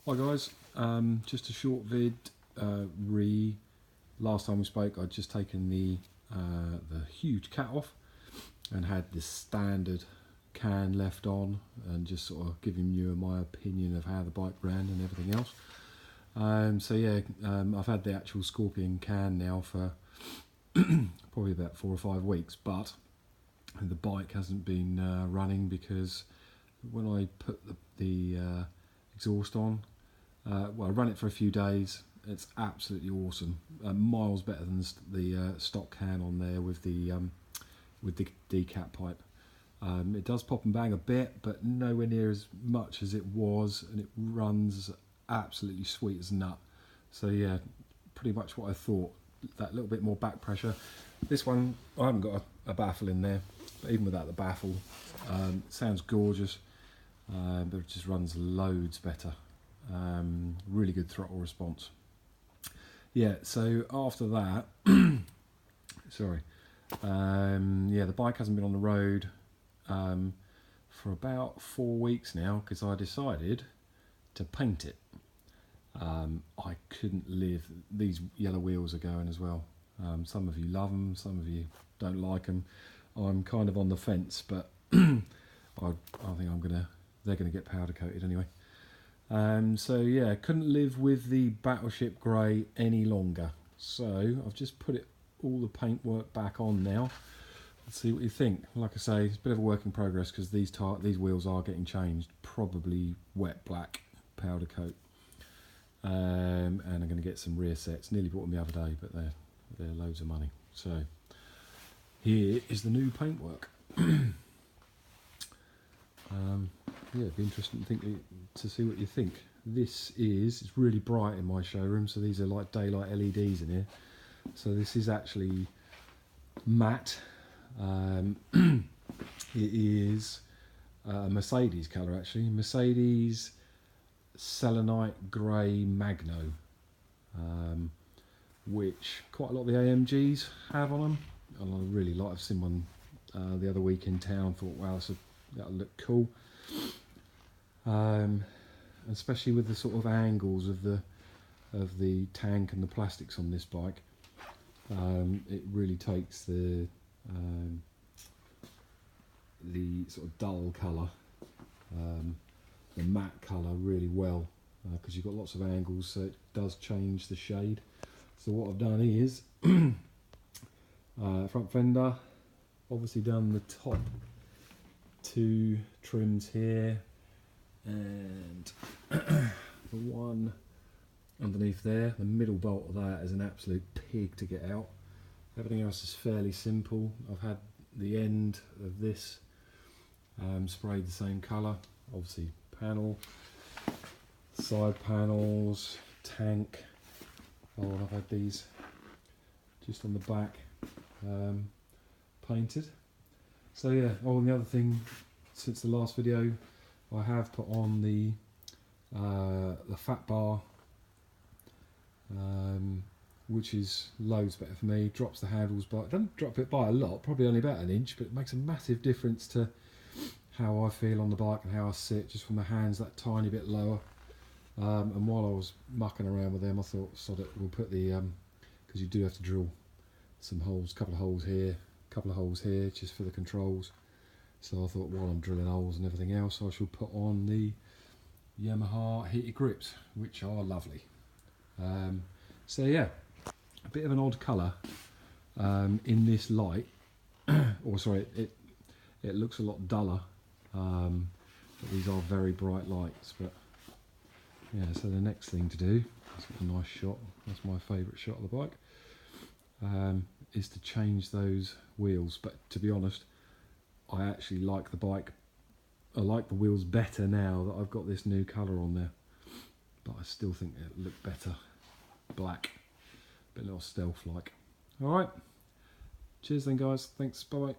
Hi guys, just a short vid. Last time we spoke, I'd just taken the huge cat off and had this standard can left on, and just sort of giving you my opinion of how the bike ran and everything else. I've had the actual Scorpion can now for probably about 4 or 5 weeks, but the bike hasn't been running because when I put the exhaust on, I ran it for a few days. It's absolutely awesome, miles better than the stock can on there with the decap pipe. It does pop and bang a bit, but nowhere near as much as it was, and it runs absolutely sweet as nut. So yeah, pretty much what I thought. That little bit more back pressure. This one, I haven't got a baffle in there, but even without the baffle, it sounds gorgeous, but it just runs loads better. Really good throttle response. Yeah, so after that, sorry, the bike hasn't been on the road for about 4 weeks now, because I decided to paint it. I couldn't live. These yellow wheels are going as well. Some of you love them, some of you don't like them. I'm kind of on the fence, but I think they're gonna get powder coated anyway. Couldn't live with the Battleship Grey any longer, so I've just put all the paintwork back on now. Let's see what you think. Like I say, it's a bit of a work in progress because these wheels are getting changed, probably wet black powder coat, and I'm going to get some rear sets. Nearly bought them the other day, but they're loads of money. So here is the new paintwork. It'd be interesting to see what you think. It's really bright in my showroom, so these are like daylight LEDs in here. So this is actually matte. It is a Mercedes colour, actually. Mercedes selenite grey Magno, which quite a lot of the AMGs have on them. And I really like. I've seen one the other week in town. Thought, wow, that'll look cool. Especially with the sort of angles of the tank and the plastics on this bike. It really takes the sort of dull colour, the matte colour really well, because you've got lots of angles, so it does change the shade. So what I've done is front fender, obviously done the top 2 trims here, and the one underneath there. The middle bolt of that is an absolute pig to get out. Everything else is fairly simple. I've had the end of this sprayed the same colour. Obviously panel, side panels, tank. I've had these just on the back painted. So yeah, and the other thing, since the last video, I have put on the fat bar, which is loads better for me. Drops the handles by, doesn't drop it by a lot, probably only about 1 inch, but it makes a massive difference to how I feel on the bike and how I sit, just from the hands that tiny bit lower. And while I was mucking around with them, I thought, sod it, we'll put the, because you do have to drill some holes, couple of holes here, couple of holes here, just for the controls. So I thought, while I'm drilling holes and everything else, I shall put on the Yamaha heated grips, which are lovely. So yeah, a bit of an odd colour in this light. Or sorry, it looks a lot duller, but these are very bright lights. But yeah, so the next thing to do, is a nice shot, that's my favourite shot of the bike, is to change those wheels. But to be honest, I actually like the bike. I like the wheels better now that I've got this new colour on there, but I still think it look better black, a bit more stealth like. Alright, cheers then guys, thanks, bye bye.